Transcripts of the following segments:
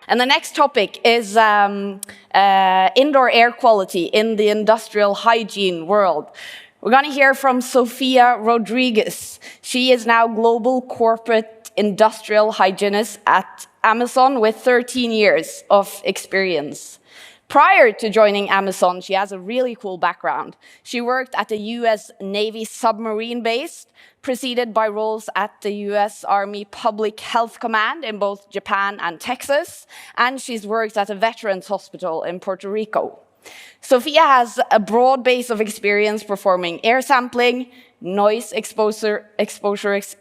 And the next topic is indoor air quality in the industrial hygiene world. We're going to hear from Sofia Rodriguez. She is now global corporate industrial hygienist at Amazon with 13 years of experience. Prior to joining Amazon, she has a really cool background. She worked at the US Navy submarine base, preceded by roles at the US Army Public Health Command in both Japan and Texas, and she's worked at a veterans hospital in Puerto Rico. Sofia has a broad base of experience performing air sampling, noise exposure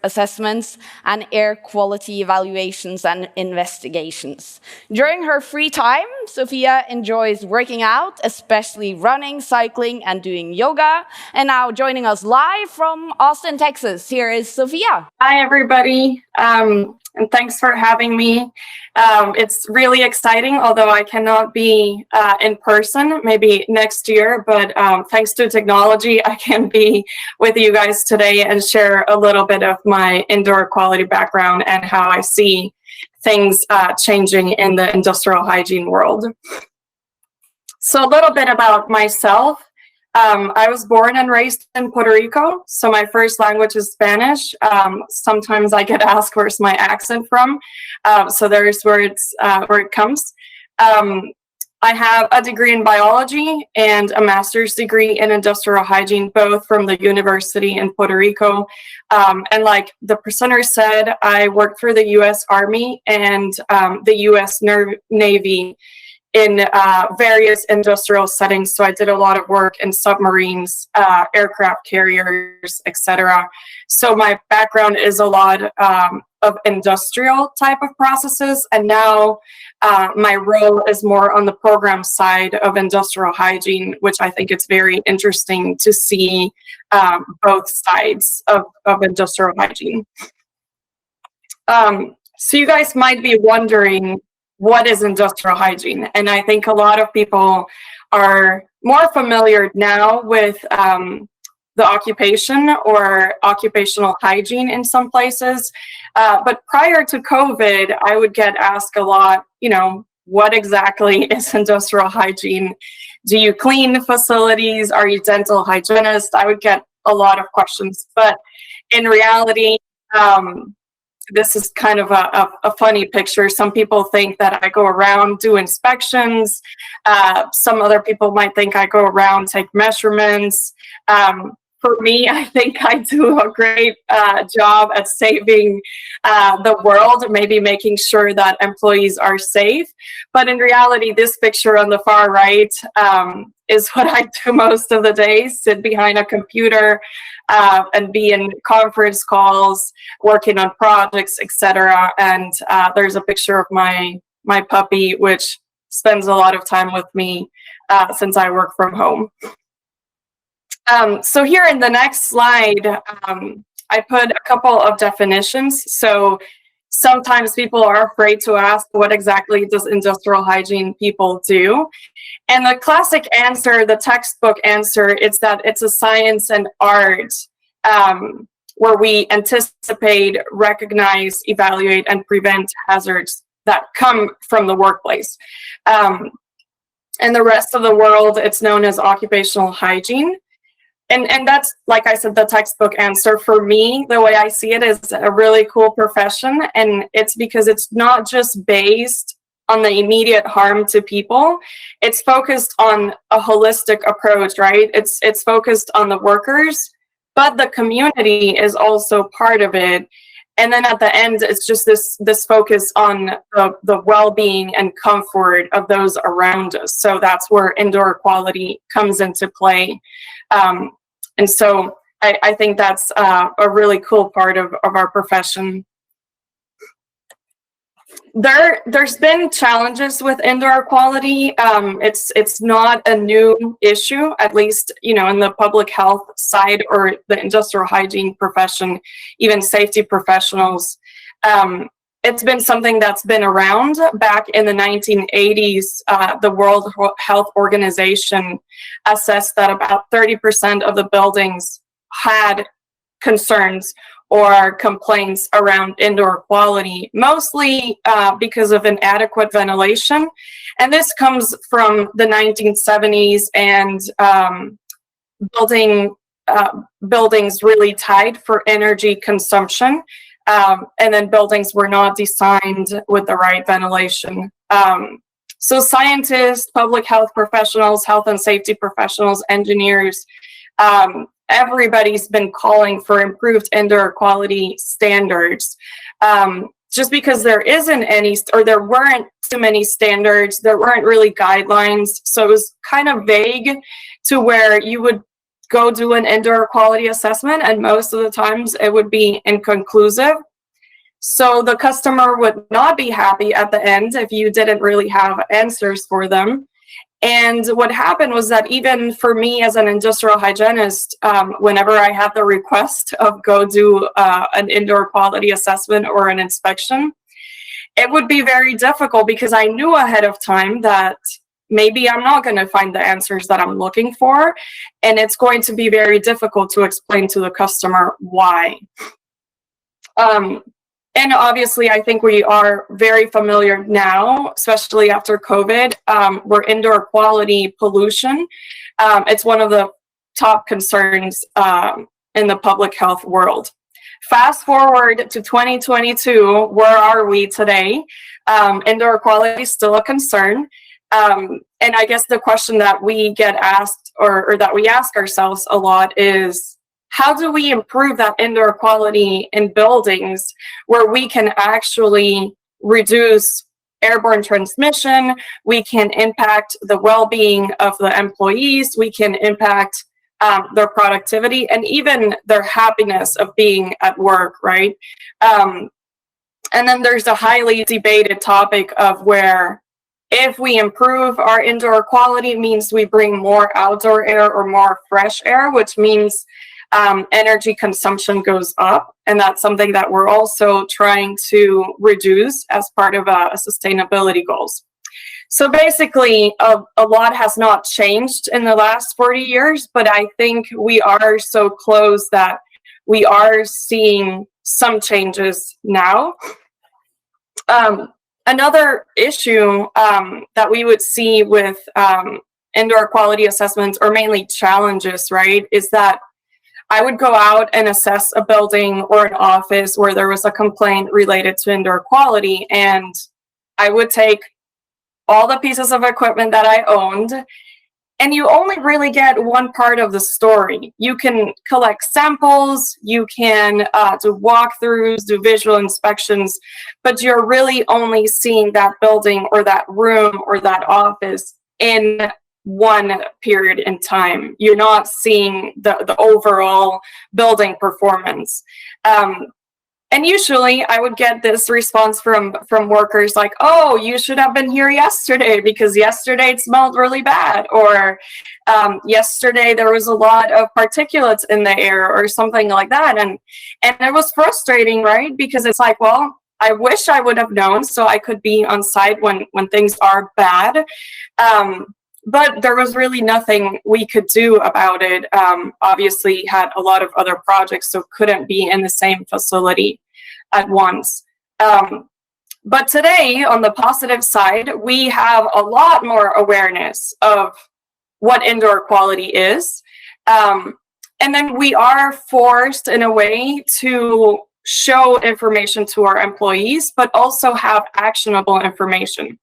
assessments, and air quality evaluations and investigations. During her free time, Sofia enjoys working out, especially running, cycling, and doing yoga. And now joining us live from Austin, Texas, here is Sofia. Hi, everybody. And thanks for having me. It's really exciting, although I cannot be in person, maybe next year, but thanks to technology, I can be with you guys today and share a little bit of my indoor quality background and how I see things changing in the industrial hygiene world. So a little bit about myself. I was born and raised in Puerto Rico, so my first language is Spanish. Sometimes I get asked where's my accent from, so there's where it comes. I have a degree in biology and a master's degree in industrial hygiene, both from the university in Puerto Rico. And like the presenter said, I worked for the US Army and the US Navy in various industrial settings. So I did a lot of work in submarines, aircraft carriers, etc. So my background is a lot of industrial type of processes. And now my role is more on the program side of industrial hygiene, which I think it's very interesting to see both sides of industrial hygiene. So you guys might be wondering, what is industrial hygiene? And I think a lot of people are more familiar now with the occupation or occupational hygiene in some places. But prior to COVID, I would get asked a lot, what exactly is industrial hygiene? Do you clean facilities? Are you dental hygienist? I would get a lot of questions. But in reality, this is kind of a funny picture. Some people think that I go around, do inspections. Some other people might think I go around, take measurements. For me, I think I do a great job at saving the world, maybe making sure that employees are safe. But in reality, this picture on the far right is what I do most of the day, sit behind a computer and be in conference calls, working on projects, etc. And there's a picture of my puppy, which spends a lot of time with me since I work from home. So here in the next slide, I put a couple of definitions. So sometimes people are afraid to ask, what exactly does industrial hygiene people do? And the classic answer, the textbook answer, is that it's a science and art where we anticipate, recognize, evaluate, and prevent hazards that come from the workplace. In the rest of the world, it's known as occupational hygiene. And that's, like I said, the textbook answer. For me, the way I see it is a really cool profession. And it's because it's not just based on the immediate harm to people. It's focused on a holistic approach, right? It's focused on the workers, but the community is also part of it. And then at the end, it's just this focus on the well-being and comfort of those around us. So that's where indoor quality comes into play. And so I think that's a really cool part of our profession. There's been challenges with indoor quality. It's not a new issue, at least in the public health side or the industrial hygiene profession, even safety professionals. It's been something that's been around. Back in the 1980s, the World Health Organization assessed that about 30% of the buildings had concerns or complaints around indoor quality, mostly because of inadequate ventilation. And this comes from the 1970s and buildings really tight for energy consumption. And then buildings were not designed with the right ventilation. So scientists, public health professionals, health and safety professionals, engineers, everybody's been calling for improved indoor quality standards. Just because there isn't any, or there weren't too many standards, there weren't really guidelines. So it was kind of vague to where you would go do an indoor quality assessment, and most of the times it would be inconclusive. So the customer would not be happy at the end if you didn't really have answers for them. And what happened was that even for me as an industrial hygienist, whenever I had the request of go do an indoor quality assessment or an inspection, it would be very difficult because I knew ahead of time that maybe I'm not going to find the answers that I'm looking for, and it's going to be very difficult to explain to the customer why. And obviously, I think we are very familiar now, especially after COVID, where indoor quality pollution, it's one of the top concerns in the public health world. Fast forward to 2022, where are we today? Indoor quality is still a concern. And I guess the question that we get asked or that we ask ourselves a lot is, how do we improve that indoor quality in buildings where we can actually reduce airborne transmission, we can impact the well-being of the employees, we can impact their productivity and even their happiness of being at work, right? And then there's a highly debated topic of where if we improve our indoor quality, it means we bring more outdoor air or more fresh air, which means energy consumption goes up, and that's something that we're also trying to reduce as part of sustainability goals. So basically, a lot has not changed in the last 40 years, but I think we are so close that we are seeing some changes now. Another issue that we would see with indoor quality assessments, or mainly challenges, right, is that I would go out and assess a building or an office where there was a complaint related to indoor quality, and I would take all the pieces of equipment that I owned, and you only really get one part of the story. You can collect samples, you can do walkthroughs, do visual inspections, but you're really only seeing that building or that room or that office in one period in time. You're not seeing the overall building performance. And usually I would get this response from workers like, oh, you should have been here yesterday because yesterday it smelled really bad, or yesterday there was a lot of particulates in the air, or something like that. And it was frustrating, right? Because it's like, well, I wish I would have known so I could be on site when things are bad. But there was really nothing we could do about it. Obviously had a lot of other projects, so couldn't be in the same facility at once. But today, on the positive side, we have a lot more awareness of what indoor quality is. And then we are forced in a way to show information to our employees, but also have actionable information.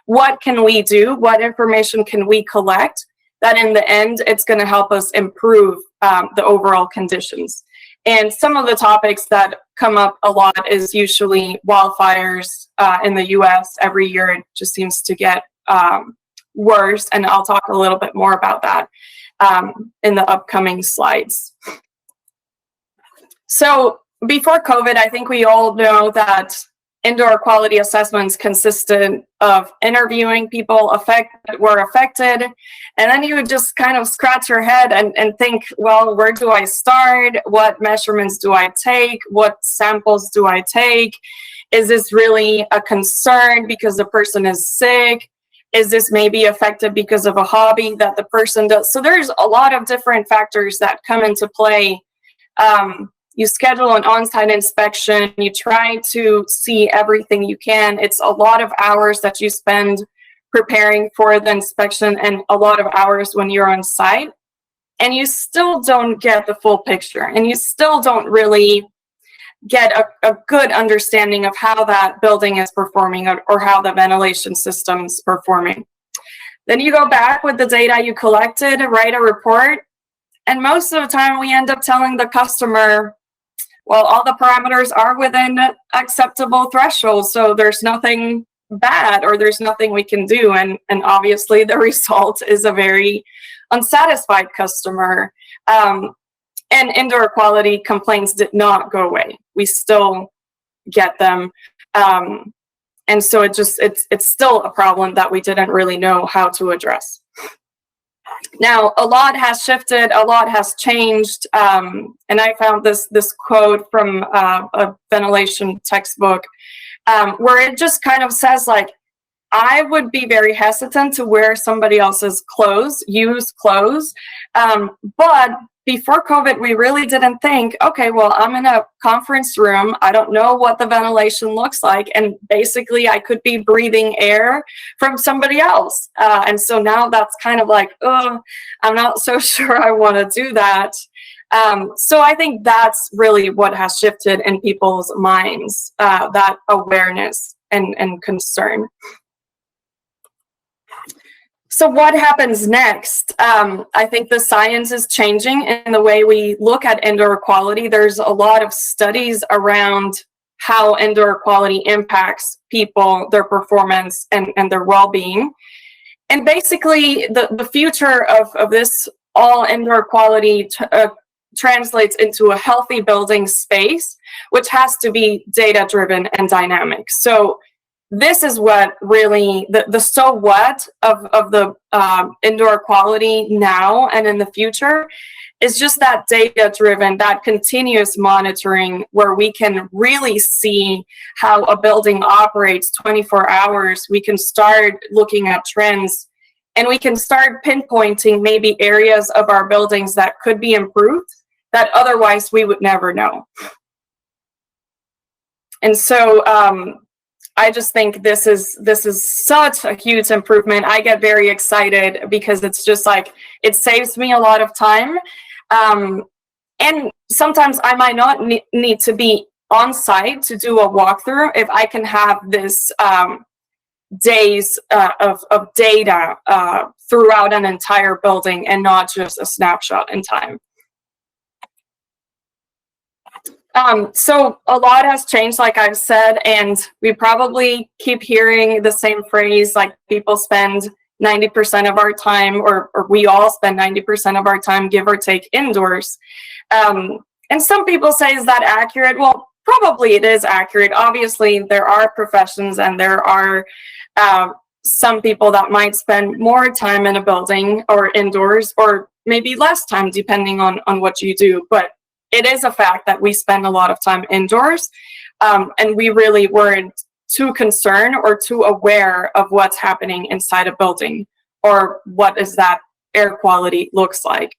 What can we do? What information can we collect that in the end, it's going to help us improve the overall conditions? And some of the topics that come up a lot is usually wildfires in the US. Every year, it just seems to get worse. And I'll talk a little bit more about that in the upcoming slides. So before COVID, I think we all know that indoor quality assessments consisted of interviewing people were affected, and then you would just kind of scratch your head and think, well, where do I start? What measurements do I take? What samples do I take? Is this really a concern because the person is sick? Is this maybe affected because of a hobby that the person does? So there's a lot of different factors that come into play you schedule an on-site inspection, you try to see everything you can. It's a lot of hours that you spend preparing for the inspection and a lot of hours when you're on site, and you still don't get the full picture, and you still don't really get a good understanding of how that building is performing, or how the ventilation system's performing. Then you go back with the data you collected, write a report, and most of the time we end up telling the customer, well, all the parameters are within acceptable thresholds, so there's nothing bad, or there's nothing we can do. And obviously the result is a very unsatisfied customer. And indoor quality complaints did not go away. We still get them. And so it's still a problem that we didn't really know how to address. Now, a lot has shifted, a lot has changed, and I found this quote from a ventilation textbook, where it just kind of says, like, I would be very hesitant to wear somebody else's clothes, used clothes, but before COVID, we really didn't think, okay, well, I'm in a conference room, I don't know what the ventilation looks like, and basically I could be breathing air from somebody else. And so now that's kind of like, oh, I'm not so sure I want to do that. So I think that's really what has shifted in people's minds, that awareness and concern. So what happens next? I think the science is changing in the way we look at indoor quality. There's a lot of studies around how indoor quality impacts people, their performance, and their well-being. And basically, the future of this all indoor quality translates into a healthy building space, which has to be data-driven and dynamic. So this is what really the so what of the indoor quality now and in the future is just that data driven, that continuous monitoring, where we can really see how a building operates 24 hours. We can start looking at trends, and we can start pinpointing maybe areas of our buildings that could be improved that otherwise we would never know. And so I just think this is such a huge improvement. I get very excited because it's just like, it saves me a lot of time. And sometimes I might not need to be on site to do a walkthrough if I can have this days of data throughout an entire building and not just a snapshot in time. So a lot has changed, like I've said, and we probably keep hearing the same phrase, like people spend 90% of our time, or we all spend 90% of our time, give or take, indoors. And some people say, is that accurate? Well, probably it is accurate. Obviously, there are professions and there are some people that might spend more time in a building or indoors, or maybe less time, depending on what you do. But it is a fact that we spend a lot of time indoors, and we really weren't too concerned or too aware of what's happening inside a building, or what is that air quality looks like.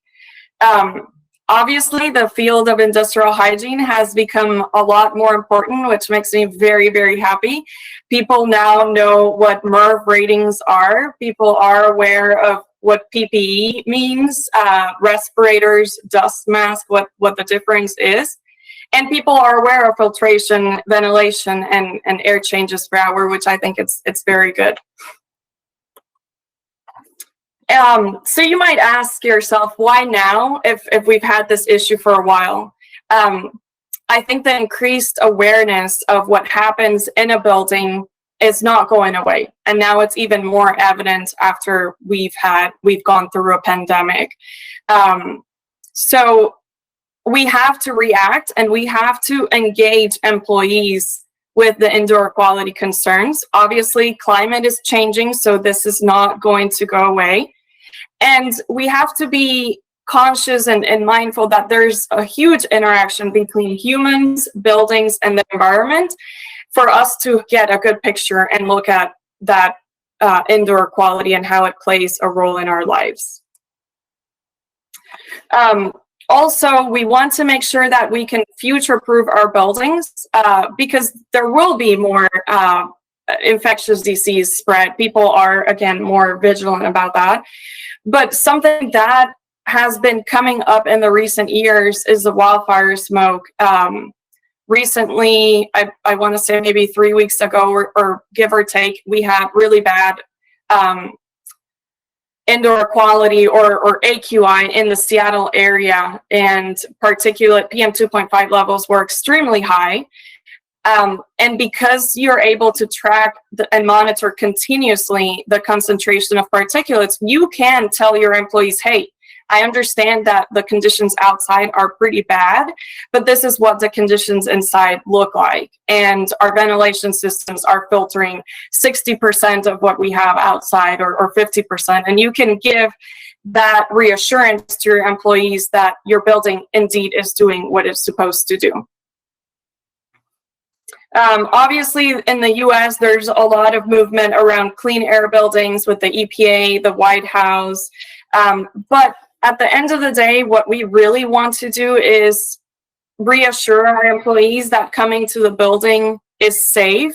Obviously, the field of industrial hygiene has become a lot more important, which makes me very, very happy. People now know what MERV ratings are. People are aware of what PPE means, respirators, dust mask, what the difference is. And people are aware of filtration, ventilation, and air changes per hour, which I think it's very good. So you might ask yourself, why now, if we've had this issue for a while? I think the increased awareness of what happens in a building is not going away. And now it's even more evident after we've gone through a pandemic. So we have to react, and we have to engage employees with the indoor quality concerns. Obviously, climate is changing, so this is not going to go away. And we have to be conscious and mindful that there's a huge interaction between humans, buildings, and the environment for us to get a good picture and look at that indoor quality and how it plays a role in our lives. Also, we want to make sure that we can future-proof our buildings because there will be more infectious disease spread. People are, again, more vigilant about that. But something that has been coming up in the recent years is the wildfire smoke. Recently, I want to say maybe 3 weeks ago or give or take, we had really bad indoor quality or AQI in the Seattle area, and particulate PM 2.5 levels were extremely high. And because you're able to track and monitor continuously the concentration of particulates, you can tell your employees, hey, I understand that the conditions outside are pretty bad, but this is what the conditions inside look like. And our ventilation systems are filtering 60% of what we have outside or 50%. And you can give that reassurance to your employees that your building indeed is doing what it's supposed to do. Obviously, in the US, there's a lot of movement around clean air buildings with the EPA, the White House, but at the end of the day, what we really want to do is reassure our employees that coming to the building is safe,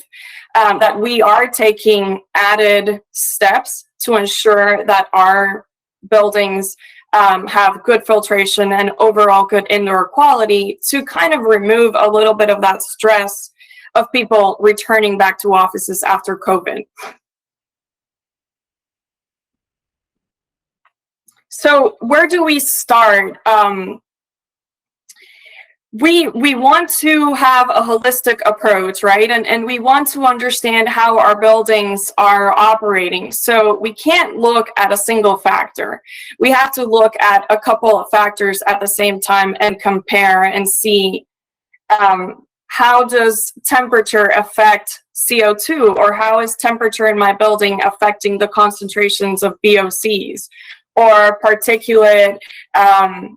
that we are taking added steps to ensure that our buildings have good filtration and overall good indoor quality to kind of remove a little bit of that stress of people returning back to offices after COVID. So where do we start? We want to have a holistic approach, right? And we want to understand how our buildings are operating. So we can't look at a single factor. We have to look at a couple of factors at the same time and compare and see how does temperature affect CO2, or how is temperature in my building affecting the concentrations of VOCs? Or particulate,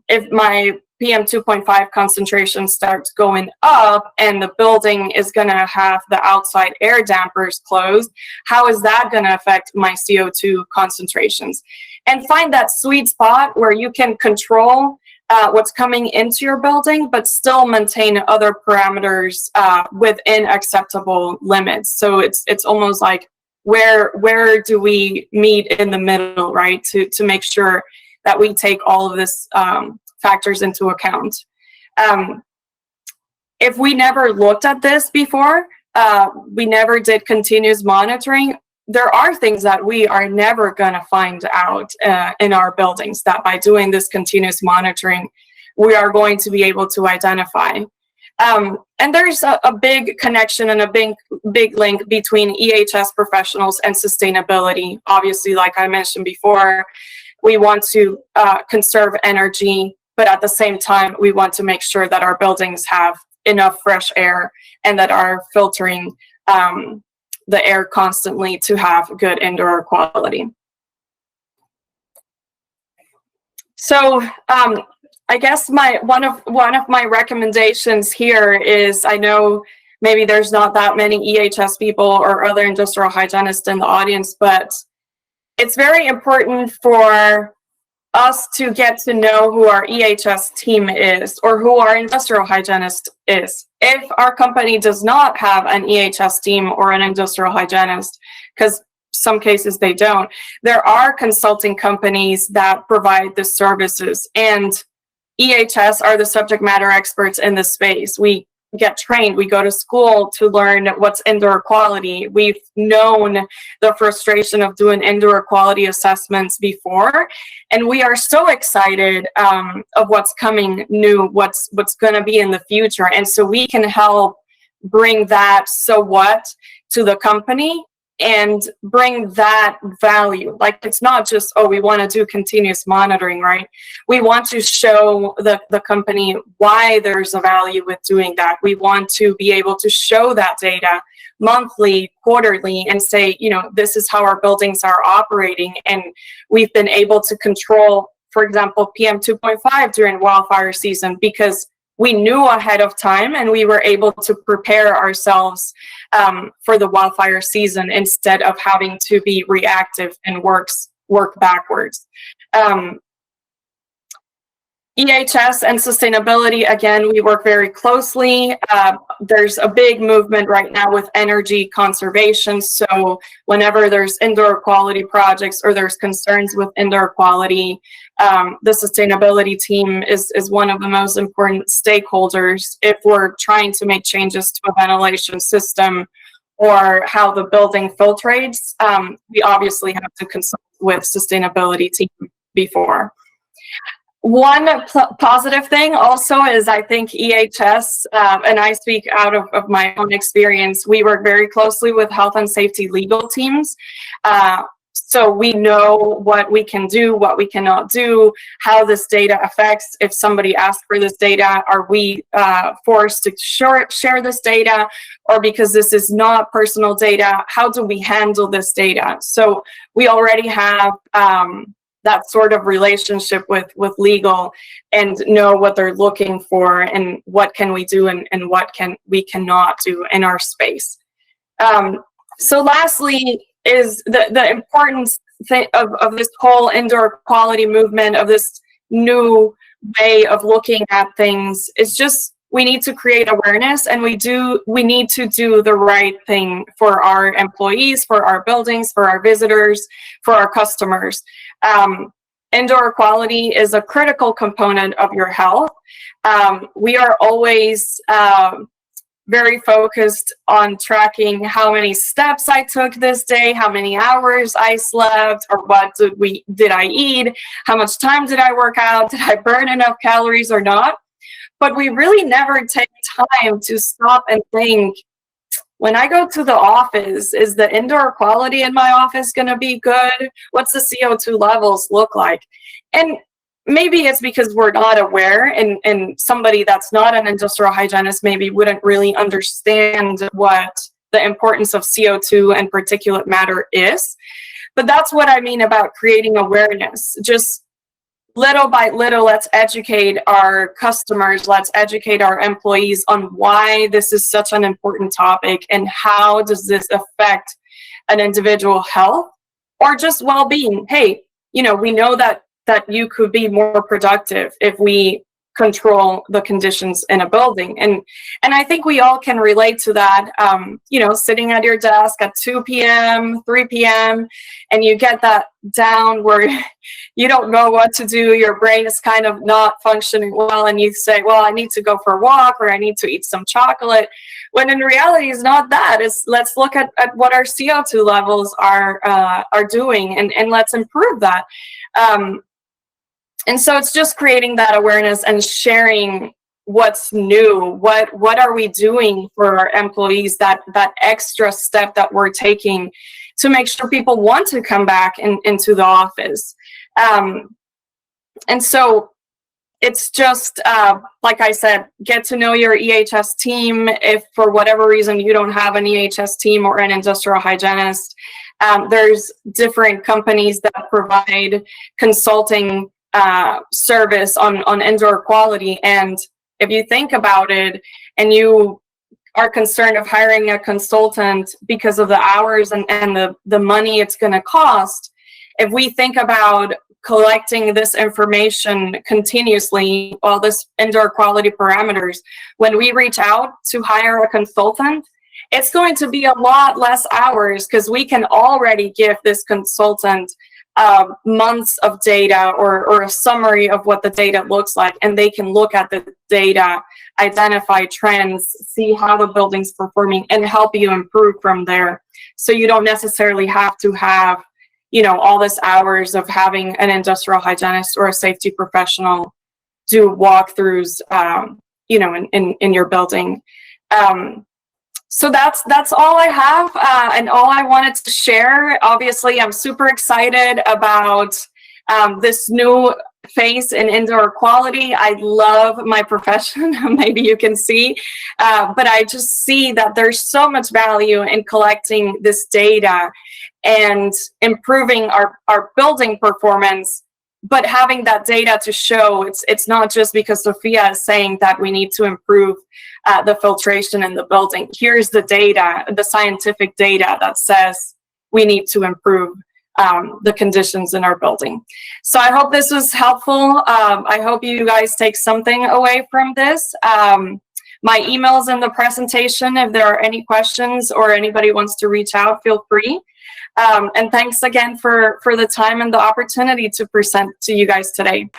if my PM 2.5 concentration starts going up and the building is going to have the outside air dampers closed, how is that going to affect my CO2 concentrations? And find that sweet spot where you can control what's coming into your building, but still maintain other parameters within acceptable limits. So it's almost like, where do we meet in the middle, right? To make sure that we take all of this factors into account. If we never looked at this before, we never did continuous monitoring, there are things that we are never gonna find out in our buildings that by doing this continuous monitoring, we are going to be able to identify. And there's a big connection and a big link between EHS professionals and sustainability. Obviously, like I mentioned before, we want to conserve energy, but at the same time, we want to make sure that our buildings have enough fresh air and that are filtering the air constantly to have good indoor quality. So I guess one of my recommendations here is, I know maybe there's not that many EHS people or other industrial hygienists in the audience, but it's very important for us to get to know who our EHS team is or who our industrial hygienist is. If our company does not have an EHS team or an industrial hygienist, because some cases they don't, there are consulting companies that provide the services, and EHS are the subject matter experts in this space. We get trained, we go to school to learn what's indoor quality. We've known the frustration of doing indoor quality assessments before, and we are so excited of what's coming new, what's going to be in the future. And so we can help bring that so what to the company and bring that value. Like, it's not just, oh, we want to do continuous monitoring, right? We want to show the company why there's a value with doing that. We want to be able to show that data monthly, quarterly, and say, you know, this is how our buildings are operating. And we've been able to control, for example, PM 2.5 during wildfire season because we knew ahead of time and we were able to prepare ourselves for the wildfire season instead of having to be reactive and work backwards. EHS and sustainability, again, we work very closely. There's a big movement right now with energy conservation. So whenever there's indoor quality projects or there's concerns with indoor quality, the sustainability team is one of the most important stakeholders if we're trying to make changes to a ventilation system or how the building filtrates. We obviously have to consult with sustainability team before. One positive thing also is I think EHS, and I speak out of my own experience, we work very closely with health and safety legal teams. So we know what we can do, what we cannot do, how this data affects. If somebody asks for this data, are we forced to share this data? Or because this is not personal data, how do we handle this data? So we already have that sort of relationship with legal and know what they're looking for and what can we do and what we cannot do in our space. So lastly is the importance of this whole indoor quality movement, of this new way of looking at things. It's just, we need to create awareness, and we need to do the right thing for our employees, for our buildings, for our visitors, for our customers. Indoor quality is a critical component of your health. We are always very focused on tracking how many steps I took this day, how many hours I slept, or what did I eat, how much time did I work out, did I burn enough calories or not? But we really never take time to stop and think, when I go to the office, is the indoor quality in my office going to be good? What's the CO2 levels look like? And maybe it's because we're not aware, and somebody that's not an industrial hygienist maybe wouldn't really understand what the importance of CO2 and particulate matter is. But that's what I mean about creating awareness. Just little by little, let's educate our customers, let's educate our employees on why this is such an important topic and how does this affect an individual health or just well-being. Hey, we know that you could be more productive if we control the conditions in a building. And I think we all can relate to that, sitting at your desk at 2 p.m., 3 p.m., and you get that down where you don't know what to do, your brain is kind of not functioning well, and you say, well, I need to go for a walk or I need to eat some chocolate, when in reality it's not that. Let's look at what our CO2 levels are doing and let's improve that. And so it's just creating that awareness and sharing what's new, what are we doing for our employees, that extra step that we're taking to make sure people want to come back into the office. And so it's just, like I said, get to know your EHS team. If for whatever reason you don't have an EHS team or an industrial hygienist, there's different companies that provide consulting service on indoor quality. And if you think about it and you are concerned of hiring a consultant because of the hours and the money it's going to cost, if we think about collecting this information continuously, all this indoor quality parameters, when we reach out to hire a consultant, it's going to be a lot less hours because we can already give this consultant months of data or a summary of what the data looks like, and they can look at the data, identify trends, see how the building's performing, and help you improve from there. So you don't necessarily have to have, all this hours of having an industrial hygienist or a safety professional do walkthroughs, in your building. So that's all I have and all I wanted to share. Obviously, I'm super excited about this new phase in indoor quality. I love my profession, maybe you can see, but I just see that there's so much value in collecting this data and improving our building performance, but having that data to show it's not just because Sofia is saying that we need to improve the filtration in the building. Here's the data, the scientific data that says we need to improve the conditions in our building. So I hope this was helpful. I hope you guys take something away from this. My email's in the presentation. If there are any questions or anybody wants to reach out, feel free. And thanks again for the time and the opportunity to present to you guys today.